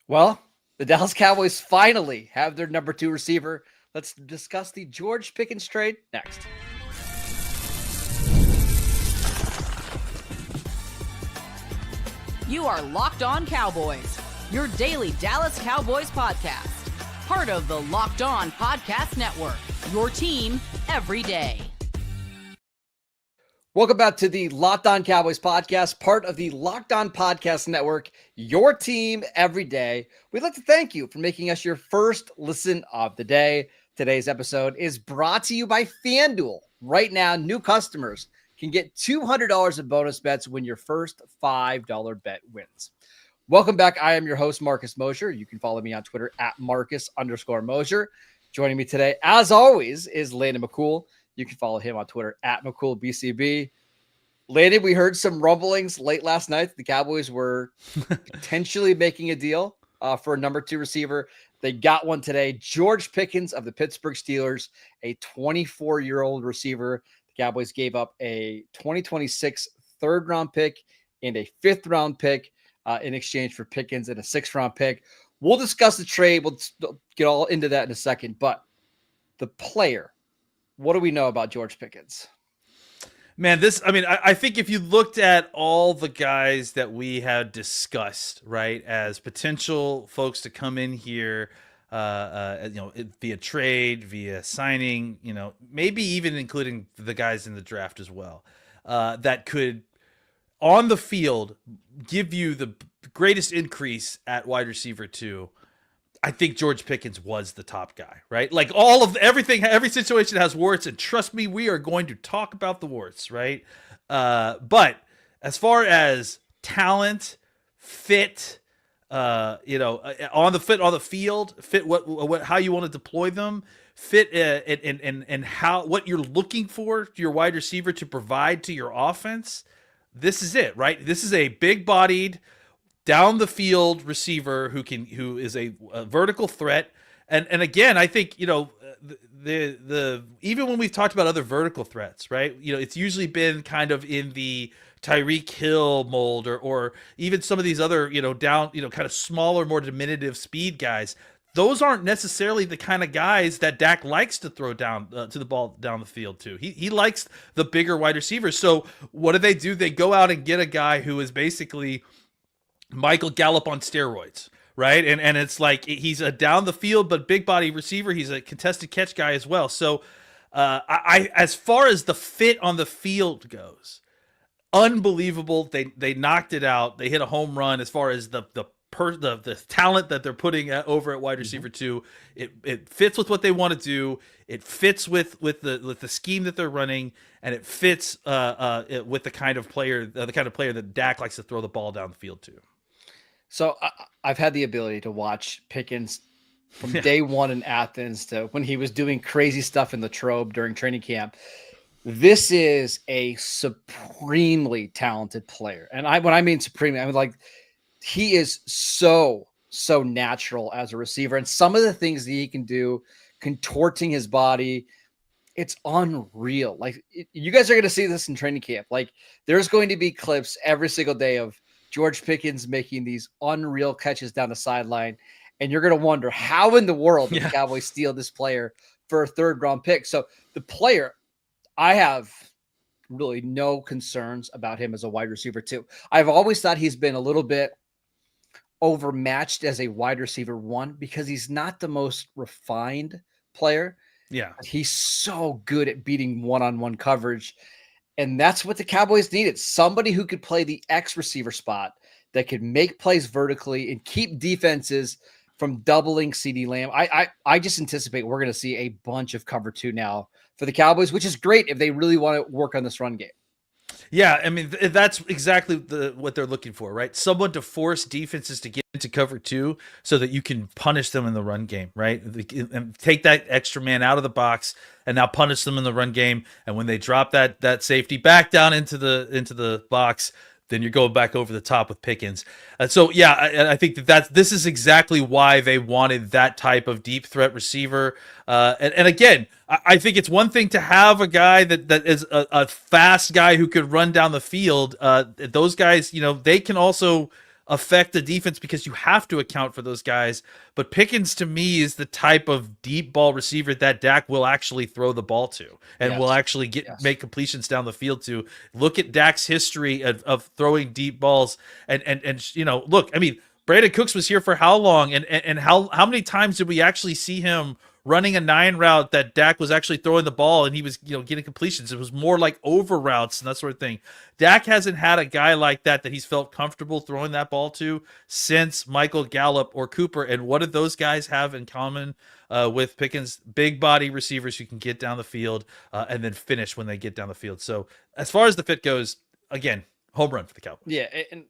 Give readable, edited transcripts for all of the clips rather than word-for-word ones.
Well, the Dallas Cowboys finally have their number 2 receiver. Let's discuss the George Pickens trade next. You are Locked On Cowboys, your daily Dallas Cowboys podcast. Part of the Locked On Podcast Network, your team every day. Welcome back to the Locked On Cowboys podcast, part of the Locked On Podcast Network, your team every day. We'd like to thank you for making us your first listen of the day. Today's episode is brought to you by FanDuel. Right now, new customers can get $200 in bonus bets when your first $5 bet wins. Welcome back. I am your host, Marcus Mosher. You can follow me on Twitter at Marcus_Mosher. Joining me today, as always, is Landon McCool. You can follow him on Twitter at McCoolBCB. Landon, we heard some rumblings late last night. The Cowboys were potentially making a deal for a number 2 receiver. They got one today. George Pickens of the Pittsburgh Steelers, a 24-year-old receiver. The Cowboys gave up a 2026 third-round pick and a fifth-round pick in exchange for Pickens and a sixth-round pick. We'll discuss the trade. We'll get all into that in a second. But the player, what do we know about George Pickens? Man, I think if you looked at all the guys that we had discussed, right, as potential folks to come in here, via trade, via signing, maybe even including the guys in the draft as well, that could, on the field, give you the greatest increase at wide receiver 2. I think George Pickens was the top guy, right? Like every situation has warts, and trust me, we are going to talk about the warts, right? But as far as talent, fit, on the field, fit what how you want to deploy them, fit and how what you're looking for your wide receiver to provide to your offense. This is it, right? This is a big-bodied, down the field receiver who is a vertical threat. And again, I think, the even when we've talked about other vertical threats, right? It's usually been kind of in the Tyreek Hill mold or even some of these other, down, kind of smaller, more diminutive speed guys. Those aren't necessarily the kind of guys that Dak likes to throw down to the ball down the field to. He likes the bigger wide receivers. So what do? They go out and get a guy who is basically Michael Gallup on steroids, right? And it's like he's a down the field but big body receiver. He's a contested catch guy as well. So I as far as the fit on the field goes, unbelievable. They knocked it out. They hit a home run as far as the talent that they're putting over at wide receiver 2. It fits with what they want to do. It fits with the scheme that they're running, and it fits with the kind of player that Dak likes to throw the ball down the field to. So I've had the ability to watch Pickens from day one in Athens to when he was doing crazy stuff in Latrobe during training camp. This is a supremely talented player. And when I mean supremely, I mean like he is so natural as a receiver. And some of the things that he can do, contorting his body, it's unreal. Like you guys are going to see this in training camp. Like there's going to be clips every single day of George Pickens making these unreal catches down the sideline. And you're going to wonder how in the world did the Cowboys steal this player for a third-round pick? So the player, I have really no concerns about him as a wide receiver too. I've always thought he's been a little bit overmatched as a wide receiver 1 because he's not the most refined player. Yeah. He's so good at beating one-on-one coverage. And that's what the Cowboys needed. Somebody who could play the X receiver spot that could make plays vertically and keep defenses from doubling CeeDee Lamb. I just anticipate we're going to see a bunch of cover 2 now for the Cowboys, which is great if they really want to work on this run game. Yeah, I mean, that's exactly what they're looking for, right? Someone to force defenses to get into cover 2 so that you can punish them in the run game, right? And take that extra man out of the box and now punish them in the run game. And when they drop that safety back down into the box, then you're going back over the top with Pickens. So yeah, I think this is exactly why they wanted that type of deep threat receiver. And again, I think it's one thing to have a guy that is a fast guy who could run down the field. Those guys, they can also affect the defense because you have to account for those guys. But Pickens to me is the type of deep ball receiver that Dak will actually throw the ball to and will actually make completions down the field to. Look at Dak's history of throwing deep balls and look, I mean, Brandon Cooks was here for how long, and how many times did we actually see him running a 9 route that Dak was actually throwing the ball and he was, getting completions? It was more like over routes and that sort of thing. Dak hasn't had a guy like that he's felt comfortable throwing that ball to since Michael Gallup or Cooper. And what did those guys have in common with Pickens? Big body receivers who can get down the field and then finish when they get down the field. So as far as the fit goes, again, home run for the Cowboys. Yeah, and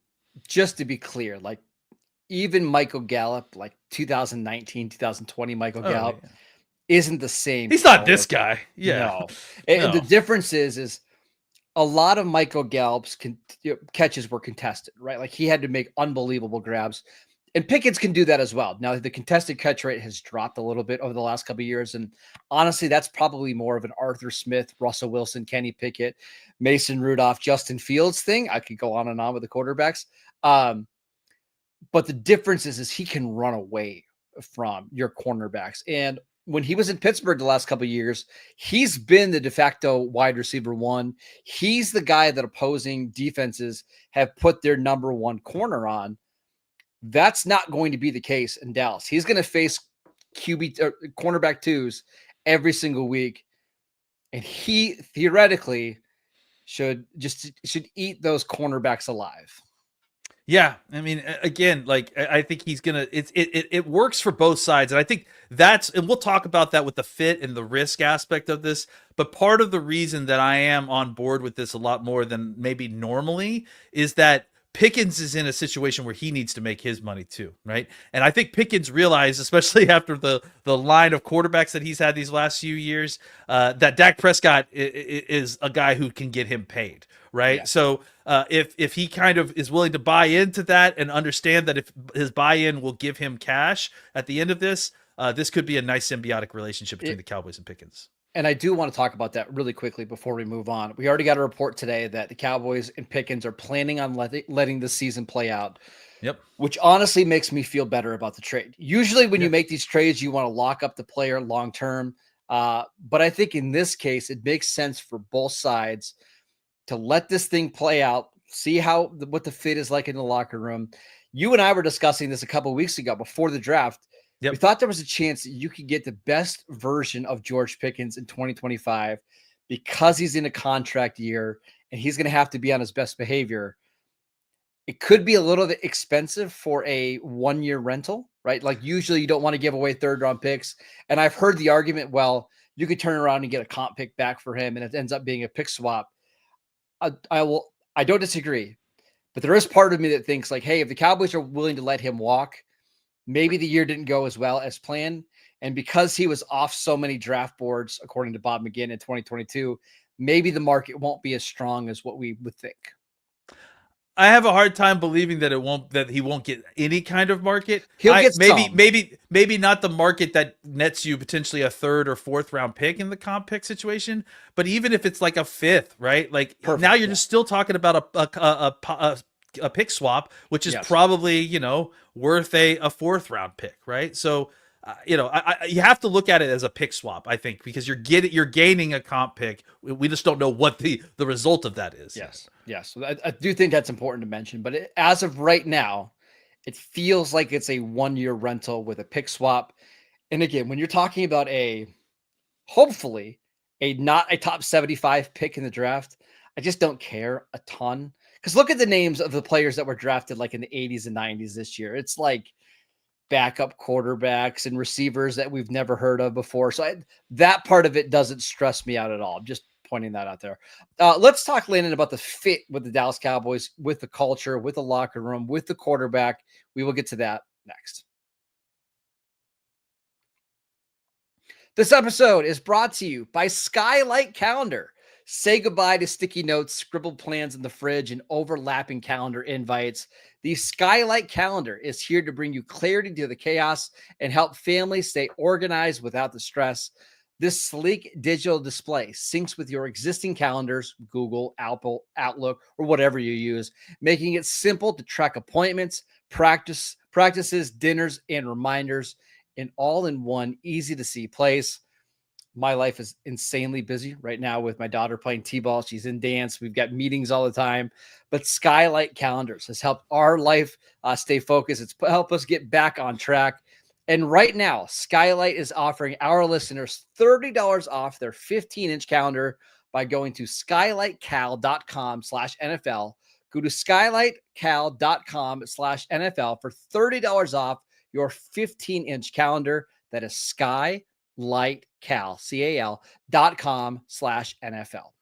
just to be clear, like, even Michael Gallup, like 2019, 2020 Michael Gallup, isn't the same. He's not this guy. Yeah. No. And the difference is a lot of Michael Gallup's catches were contested, right? Like, he had to make unbelievable grabs. And Pickens can do that as well. Now, the contested catch rate has dropped a little bit over the last couple of years. And honestly, that's probably more of an Arthur Smith, Russell Wilson, Kenny Pickett, Mason Rudolph, Justin Fields thing. I could go on and on with the quarterbacks. But the difference is he can run away from your cornerbacks. And when he was in Pittsburgh the last couple of years, he's been the de facto wide receiver 1. He's the guy that opposing defenses have put their number 1 corner on. That's not going to be the case in Dallas. He's going to face cornerback 2s every single week. And he theoretically should eat those cornerbacks alive. Yeah, I mean, again, like, I think he's gonna. It works for both sides, and I think and we'll talk about that with the fit and the risk aspect of this. But part of the reason that I am on board with this a lot more than maybe normally is that Pickens is in a situation where he needs to make his money too, right? And I think Pickens realized, especially after the line of quarterbacks that he's had these last few years, that Dak Prescott is a guy who can get him paid, right? Yeah. So if he kind of is willing to buy into that and understand that if his buy-in will give him cash at the end of this, this could be a nice symbiotic relationship between the Cowboys and Pickens. And I do want to talk about that really quickly before we move on. We already got a report today that the Cowboys and Pickens are planning on letting the season play out. Yep. Which honestly makes me feel better about the trade. Usually when you make these trades, you want to lock up the player long-term. But I think in this case, it makes sense for both sides to let this thing play out, see what the fit is like in the locker room. You and I were discussing this a couple of weeks ago before the draft. Yep. We thought there was a chance that you could get the best version of George Pickens in 2025 because he's in a contract year and he's going to have to be on his best behavior. It could be a little bit expensive for a 1-year rental, right? Like, usually you don't want to give away 3rd-round picks. And I've heard the argument, well, you could turn around and get a comp pick back for him and it ends up being a pick swap. I don't disagree, but there is part of me that thinks, like, hey, if the Cowboys are willing to let him walk, maybe the year didn't go as well as planned. And because he was off so many draft boards, according to Bob McGinn in 2022, maybe the market won't be as strong as what we would think. I have a hard time believing that he won't get any kind of market. He'll get maybe not the market that nets you potentially a 3rd or 4th round pick in the comp pick situation. But even if it's like a 5th, right? Like, perfect, now you're just still talking about a pick swap, which is probably, worth a 4th round pick, right? So, you have to look at it as a pick swap, I think, because you're gaining a comp pick. We just don't know what the result of that is. Yes. I do think that's important to mention, but as of right now, it feels like it's a 1-year rental with a pick swap. And again, when you're talking about hopefully not a top 75 pick in the draft, I just don't care a ton. Because look at the names of the players that were drafted like in the 80s and 90s this year. It's like backup quarterbacks and receivers that we've never heard of before. So that part of it doesn't stress me out at all. I'm just pointing that out there. Let's talk, Landon, about the fit with the Dallas Cowboys, with the culture, with the locker room, with the quarterback. We will get to that next. This episode is brought to you by Skylight Calendar. Say goodbye to sticky notes, scribbled plans in the fridge, and overlapping calendar invites. The Skylight Calendar is here to bring you clarity to the chaos and help families stay organized without the stress. This sleek digital display syncs with your existing calendars, Google, Apple, Outlook, or whatever you use, making it simple to track appointments, practices, dinners, and reminders in all in one easy to see place. My life is insanely busy right now with my daughter playing t-ball. She's in dance. We've got meetings all the time, but Skylight Calendars has helped our life stay focused. It's helped us get back on track. And right now, Skylight is offering our listeners $30 off their 15-inch calendar by going to skylightcal.com/NFL. Go to skylightcal.com/NFL for $30 off your 15-inch calendar. That is skylightcal.com/NFL.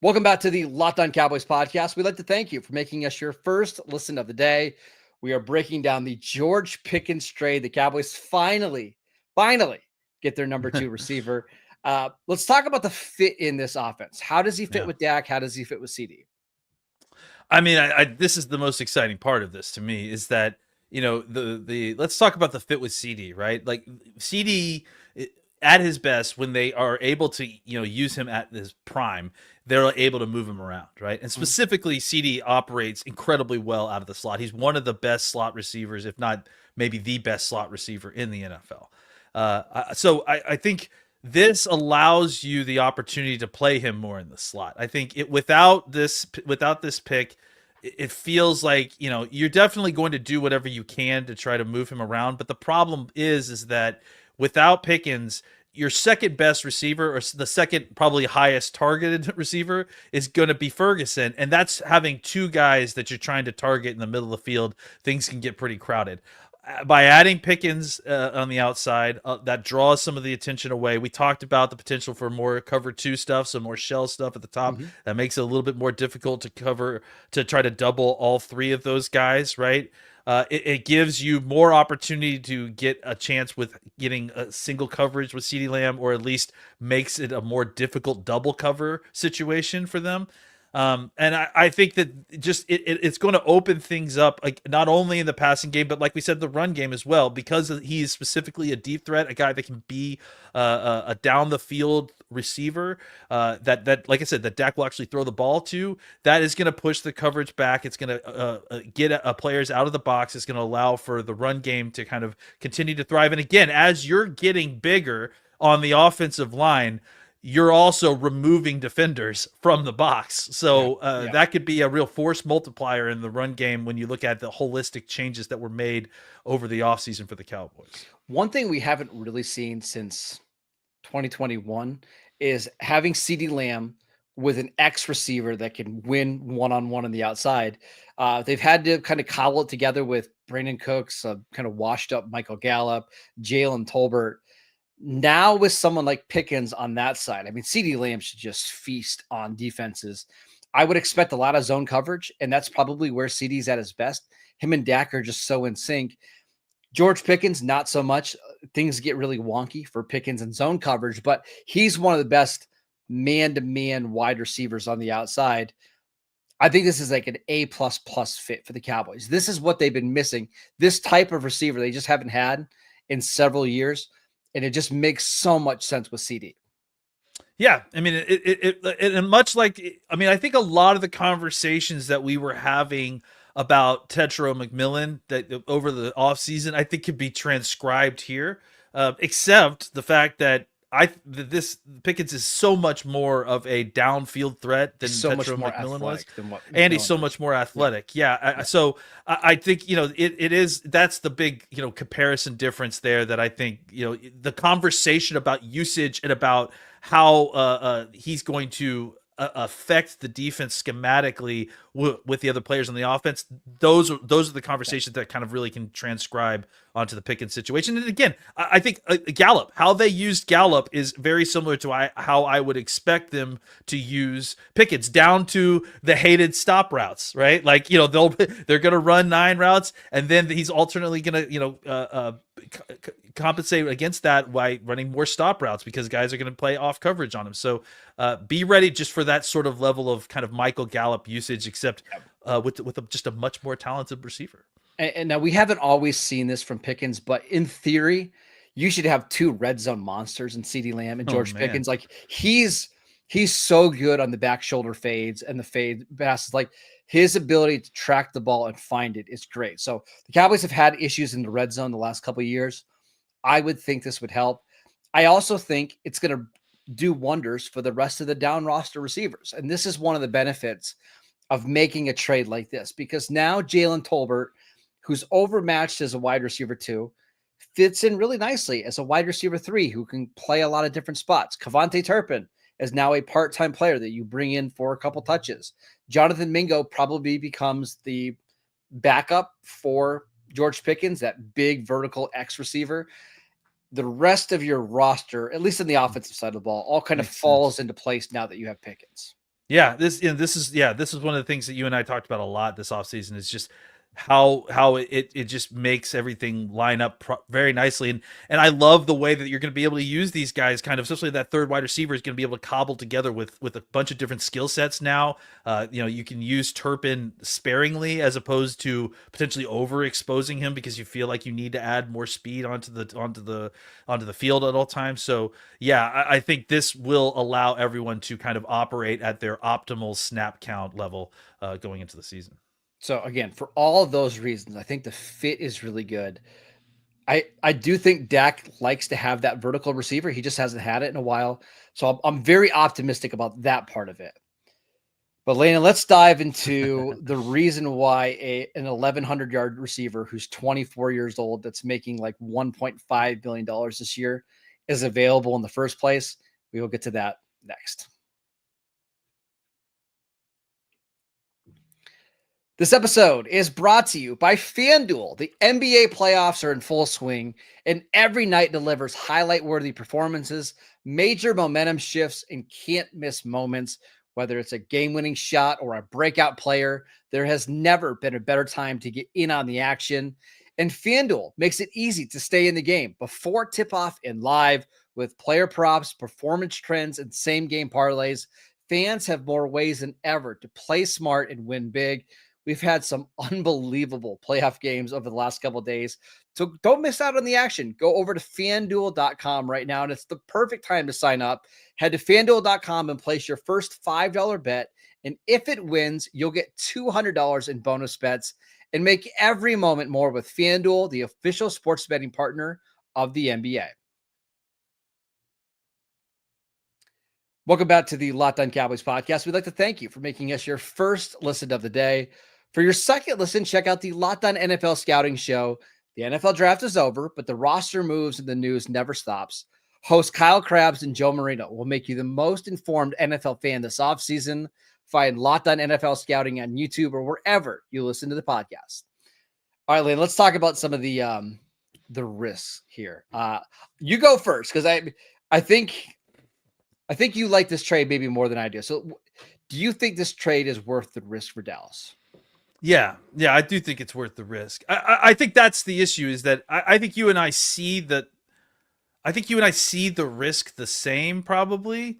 Welcome back to the Locked On Cowboys podcast. We'd like to thank you for making us your first listen of the day. We are breaking down the George Pickens trade. The Cowboys finally get their number 2 receiver. Let's talk about the fit in this offense. How does he fit with Dak? How does he fit with CD? I mean, this is the most exciting part of this to me is that, let's talk about the fit with CD, right? Like CD at his best, when they are able to, use him at his prime, they're able to move him around, right? And specifically, CD operates incredibly well out of the slot. He's one of the best slot receivers, if not maybe the best slot receiver in the NFL. So I think this allows you the opportunity to play him more in the slot. I think without this pick, it feels like, you're definitely going to do whatever you can to try to move him around. But the problem is that without Pickens, your second best receiver, or the second probably highest targeted receiver, is going to be Ferguson. And that's having 2 guys that you're trying to target in the middle of the field. Things can get pretty crowded. By adding Pickens on the outside, that draws some of the attention away. We talked about the potential for more cover 2 stuff, some more shell stuff at the top. That makes it a little bit more difficult to try to double all 3 of those guys, right? It gives you more opportunity to get a chance with getting a single coverage with CeeDee Lamb, or at least makes it a more difficult double cover situation for them. And I think that just it's going to open things up, like not only in the passing game, but like we said, the run game as well, because he's specifically a deep threat, a guy that can be a down the field receiver that like I said, that Dak will actually throw the ball to. That is going to push the coverage back. It's going to get players out of the box. It's going to allow for the run game to kind of continue to thrive. And again, as you're getting bigger on the offensive line, you're also removing defenders from the box. So that could be a real force multiplier in the run game when you look at the holistic changes that were made over the offseason for the Cowboys. One thing we haven't really seen since 2021 is having CeeDee Lamb with an X receiver that can win one-on-one on the outside. They've had to kind of cobble it together with Brandon Cooks, kind of washed up Michael Gallup, Jalen Tolbert. Now with someone like Pickens on that side, I mean, CeeDee Lamb should just feast on defenses. I would expect a lot of zone coverage, and that's probably where CeeDee's at his best. Him and Dak are just so in sync. George Pickens, not so much. Things get really wonky for Pickens and zone coverage, but he's one of the best man-to-man wide receivers on the outside. I think this is like an A++ fit for the Cowboys. This is what they've been missing. This type of receiver they just haven't had in several years. And it just makes so much sense with CD. Yeah, I mean, it much like, I mean, I think a lot of the conversations that we were having about Tetro McMillan that over the offseason, I think could be transcribed here, except the fact that this Pickens is so much more of a downfield threat than Tetro McMillan was, and he's so much more athletic. Yeah. So I think, it is, that's the big, comparison difference there that I think, the conversation about usage and about how he's going to affect the defense schematically with the other players on the offense. Those are the conversations that kind of really can transcribe onto the Pickens situation. And again, I think Gallup, how they used Gallup is very similar to how I would expect them to use Pickens, down to the hated stop routes, right? Like, they're going to run 9 routes, and then he's alternately going to, compensate against that by running more stop routes because guys are going to play off coverage on him. So be ready just for that sort of level of kind of Michael Gallup usage, except with just a much more talented receiver. And now we haven't always seen this from Pickens, but in theory, you should have two red zone monsters in CeeDee Lamb and Oh, George man. Pickens. Like he's so good on the back shoulder fades and the fade passes. Like his ability to track the ball and find it is great. So the Cowboys have had issues in the red zone the last couple of years. I would think this would help. I also think it's going to do wonders for the rest of the down roster receivers. And this is one of the benefits of making a trade like this, because now Jalen Tolbert, who's overmatched as a wide receiver 2, fits in really nicely as a wide receiver 3 who can play a lot of different spots. Kavontae Turpin is now a part-time player that you bring in for a couple touches. Jonathan Mingo probably becomes the backup for George Pickens, that big vertical X receiver. The rest of your roster, at least in the offensive side of the ball, all kind of falls into place now that you have Pickens. Yeah, this is one of the things that you and I talked about a lot this offseason, is just how it just makes everything line up very nicely. And I love the way that you're going to be able to use these guys, kind of, especially that third wide receiver is going to be able to cobble together with a bunch of different skill sets now. You can use Turpin sparingly as opposed to potentially overexposing him because you feel like you need to add more speed onto the field at all times. So yeah, I think this will allow everyone to kind of operate at their optimal snap count level going into the season. So again, for all of those reasons, I think the fit is really good. I do think Dak likes to have that vertical receiver. He just hasn't had it in a while. So I'm very optimistic about that part of it. But Lena, let's dive into the reason why an 1,100-yard receiver who's 24 years old that's making like $1.5 billion this year is available in the first place. We will get to that next. This episode is brought to you by FanDuel. The NBA playoffs are in full swing, and every night delivers highlight-worthy performances, major momentum shifts, and can't-miss moments. Whether it's a game-winning shot or a breakout player, there has never been a better time to get in on the action. And FanDuel makes it easy to stay in the game before tip-off and live with player props, performance trends, and same-game parlays. Fans have more ways than ever to play smart and win big. We've had some unbelievable playoff games over the last couple of days. So don't miss out on the action. Go over to FanDuel.com right now, and it's the perfect time to sign up. Head to FanDuel.com and place your first $5 bet. And if it wins, you'll get $200 in bonus bets. And make every moment more with FanDuel, the official sports betting partner of the NBA. Welcome back to the Locked On Cowboys podcast. We'd like to thank you for making us your first listen of the day. For your second listen, check out the Locked On NFL Scouting Show. The NFL draft is over, but the roster moves and the news never stops. Host Kyle Krabs and Joe Marino will make you the most informed NFL fan this offseason. Find Locked On NFL Scouting on YouTube or wherever you listen to the podcast. All right, Lane, let's talk about some of the risks here. You go first, because I think you like this trade maybe more than I do. So do you think this trade is worth the risk for Dallas? Yeah, I do think it's worth the risk. I think that's the issue, is that I think you and I see the risk the same, probably.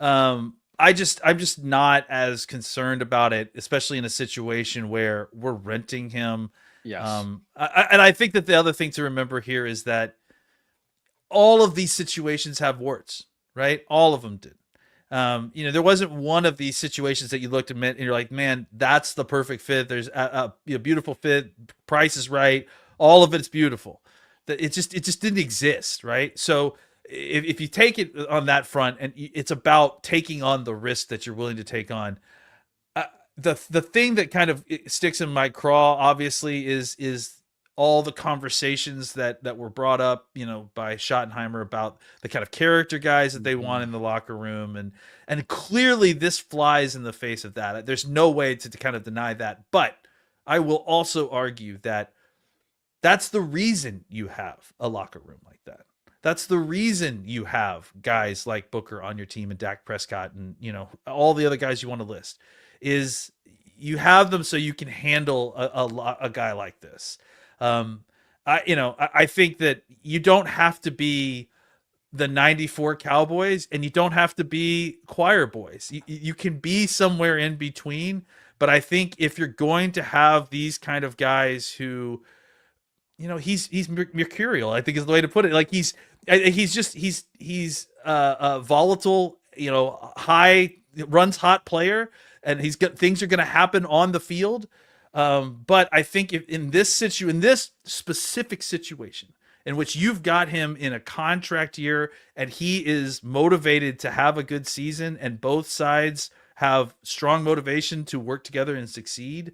I'm just not as concerned about it, especially in a situation where we're renting him. Yes. And I think that the other thing to remember here is that all of these situations have warts, right? All of them did. There wasn't one of these situations that you looked at and you're like, man, that's the perfect fit. There's a beautiful fit. Price is right. All of it's beautiful. That it just didn't exist, right? So if you take it on that front, and it's about taking on the risk that you're willing to take on, the thing that kind of sticks in my craw, obviously, is all the conversations that were brought up, by Schottenheimer about the kind of character guys that they want in the locker room. And clearly this flies in the face of that. There's no way to kind of deny that. But I will also argue that that's the reason you have a locker room like that. That's the reason you have guys like Booker on your team and Dak Prescott and, all the other guys you want to list, is you have them so you can handle a guy like this. I think that you don't have to be the 94 Cowboys and you don't have to be choir boys. You can be somewhere in between, But I think if you're going to have these kind of guys who, he's mercurial, I think is the way to put it. Like he's volatile, runs hot player, and things are going to happen on the field. But I think if in this specific situation in which you've got him in a contract year and he is motivated to have a good season and both sides have strong motivation to work together and succeed,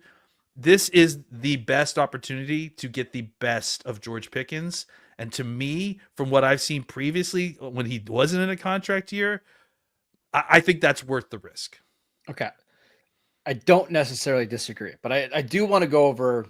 this is the best opportunity to get the best of George Pickens. And to me, from what I've seen previously when he wasn't in a contract year, I think that's worth the risk. Okay. I don't necessarily disagree, but I do want to go over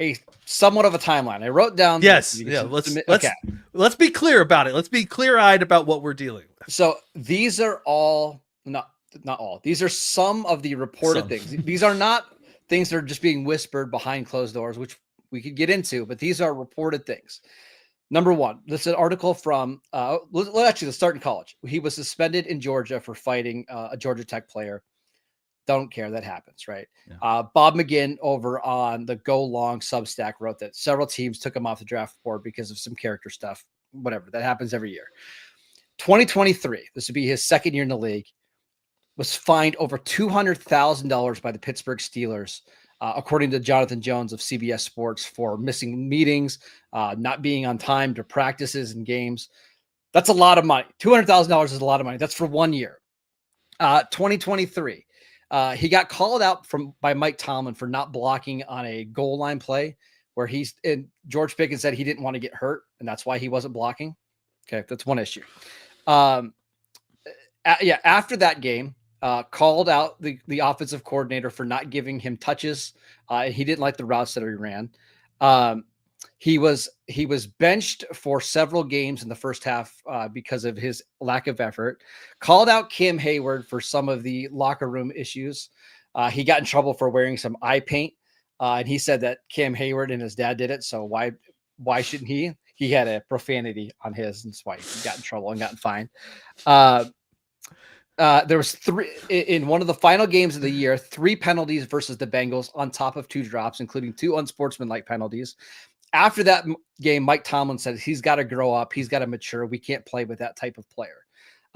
a somewhat of a timeline. I wrote down. Yes. Yeah. Let's be clear about it. Let's be clear-eyed about what we're dealing with. So these are all not all. These are some of the reported things. These are not things that are just being whispered behind closed doors, which we could get into, but these are reported things. Number one, this is an article from, let's start in college. He was suspended in Georgia for fighting a Georgia Tech player. Don't care. That happens, right? Yeah. Bob McGinn over on the Go Long Substack wrote that several teams took him off the draft board because of some character stuff. Whatever. That happens every year. 2023, this would be his second year in the league, was fined over $200,000 by the Pittsburgh Steelers, according to Jonathan Jones of CBS Sports, for missing meetings, not being on time to practices and games. That's a lot of money. $200,000 is a lot of money. That's for 1 year. 2023. He got called out by Mike Tomlin for not blocking on a goal line play where George Pickens said he didn't want to get hurt, and that's why he wasn't blocking. Okay, that's one issue. After that game, called out the offensive coordinator for not giving him touches. He didn't like the routes that he ran. He was benched for several games in the first half because of his lack of effort. Called out Cam Hayward for some of the locker room issues. He got in trouble for wearing some eye paint, and he said that Cam Hayward and his dad did it. So why shouldn't he? He had a profanity on his, and that's why he got in trouble and got fined. There was 3 in one of the final games of the year, 3 penalties versus the Bengals on top of 2 drops, including 2 unsportsmanlike penalties. After that game, Mike Tomlin said he's got to grow up. He's got to mature. We can't play with that type of player.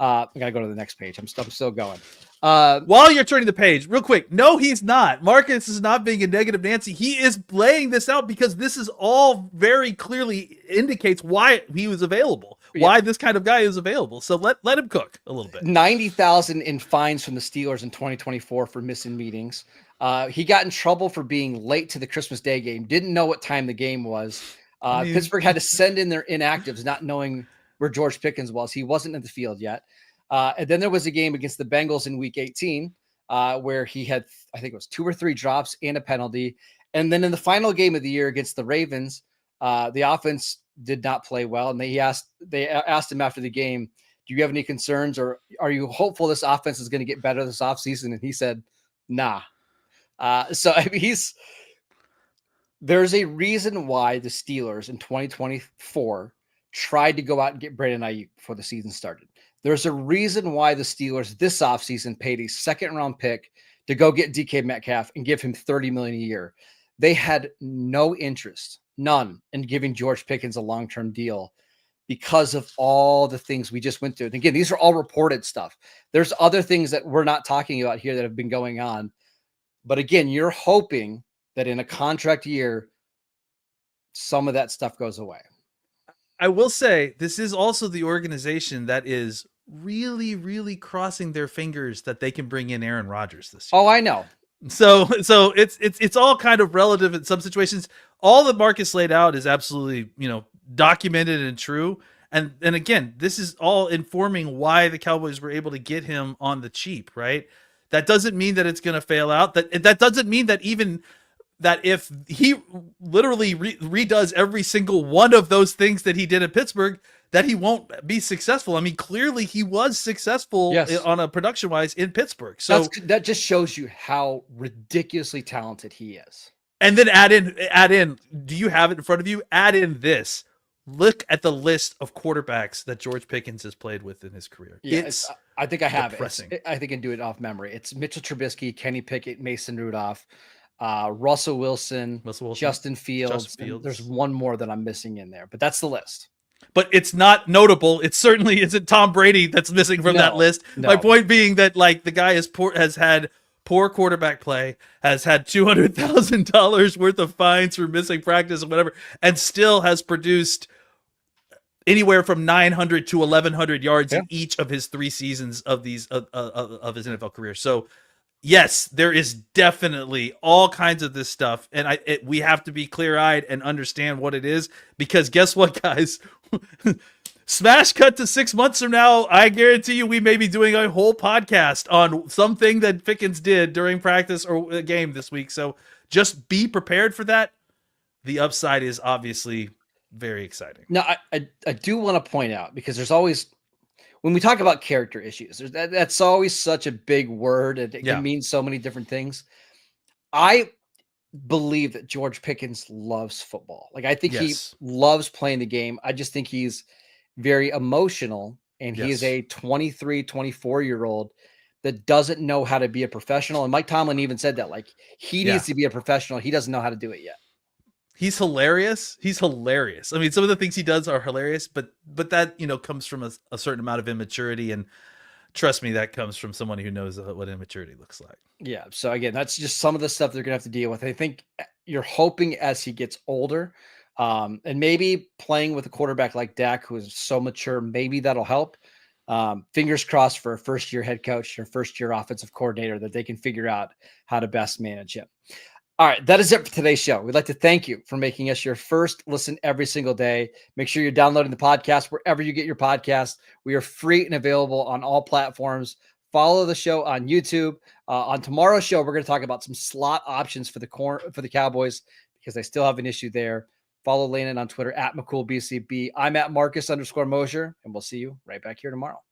I got to go to the next page. I'm still going. While you're turning the page, real quick. No, he's not. Marcus is not being a negative Nancy. He is laying this out because this is all very clearly indicates why he was available, why this kind of guy is available. So let him cook a little bit. $90,000 in fines from the Steelers in 2024 for missing meetings. He got in trouble for being late to the Christmas Day game. Didn't know what time the game was. Pittsburgh had to send in their inactives, not knowing where George Pickens was. He wasn't in the field yet. And then there was a game against the Bengals in week 18 where he had, I think it was 2 or 3 drops and a penalty. And then in the final game of the year against the Ravens, the offense did not play well. And they asked him after the game, do you have any concerns, or are you hopeful this offense is going to get better this offseason? And he said, nah. So I mean, there's a reason why the Steelers in 2024 tried to go out and get Brandon Ayuk before the season started. There's a reason why the Steelers this offseason paid a 2nd-round pick to go get DK Metcalf and give him $30 million a year. They had no interest, none, in giving George Pickens a long-term deal because of all the things we just went through. And again, these are all reported stuff. There's other things that we're not talking about here that have been going on. But again, you're hoping that in a contract year, some of that stuff goes away. I will say this is also the organization that is really, really crossing their fingers that they can bring in Aaron Rodgers this year. Oh, I know. So it's all kind of relative in some situations. All that Marcus laid out is absolutely, documented and true. And again, this is all informing why the Cowboys were able to get him on the cheap, right? That doesn't mean that it's going to fail out. That doesn't mean that even that if he literally redoes every single one of those things that he did in Pittsburgh, that he won't be successful. I mean, clearly he was successful on a production-wise in Pittsburgh. So that just shows you how ridiculously talented he is. And then add in, do you have it in front of you? Add in this. Look at the list of quarterbacks that George Pickens has played with in his career. Yeah, It's I think I have depressing. I think I can do it off memory. It's Mitchell Trubisky, Kenny Pickett, Mason Rudolph, Russell Wilson, Justin Fields. And there's one more that I'm missing in there, but that's the list. But it's not notable. It certainly isn't Tom Brady that's missing from that list. No. My point being that like the guy has had poor quarterback play, has had $200,000 worth of fines for missing practice or whatever, and still has produced anywhere from 900 to 1,100 yards in each of his 3 seasons of these of his NFL career. So yes, there is definitely all kinds of this stuff, and we have to be clear-eyed and understand what it is, because guess what, guys? Smash cut to 6 months from now, I guarantee you we may be doing a whole podcast on something that Pickens did during practice or a game this week. So just be prepared for that. The upside is obviously very exciting. Now, I do want to point out, because there's always, when we talk about character issues, that's always such a big word, and it can mean so many different things. I believe that George Pickens loves football. Like, I think he loves playing the game. I just think he's very emotional, and he is a 23, 24-year-old that doesn't know how to be a professional. And Mike Tomlin even said that, like, he needs to be a professional. He doesn't know how to do it yet. He's hilarious. He's hilarious. I mean, some of the things he does are hilarious, but that, comes from a certain amount of immaturity, and trust me, that comes from someone who knows what immaturity looks like. Yeah. So again, that's just some of the stuff they're going to have to deal with. I think you're hoping as he gets older, and maybe playing with a quarterback like Dak, who is so mature, maybe that'll help. Fingers crossed for a first-year head coach or first-year offensive coordinator that they can figure out how to best manage him. All right, that is it for today's show. We'd like to thank you for making us your first listen every single day. Make sure you're downloading the podcast wherever you get your podcast. We are free and available on all platforms. Follow the show on YouTube. On tomorrow's show, we're going to talk about some slot options for the Cowboys, because they still have an issue there. Follow Landon on Twitter @McCoolBCB. I'm at Marcus_Mosher, and we'll see you right back here tomorrow.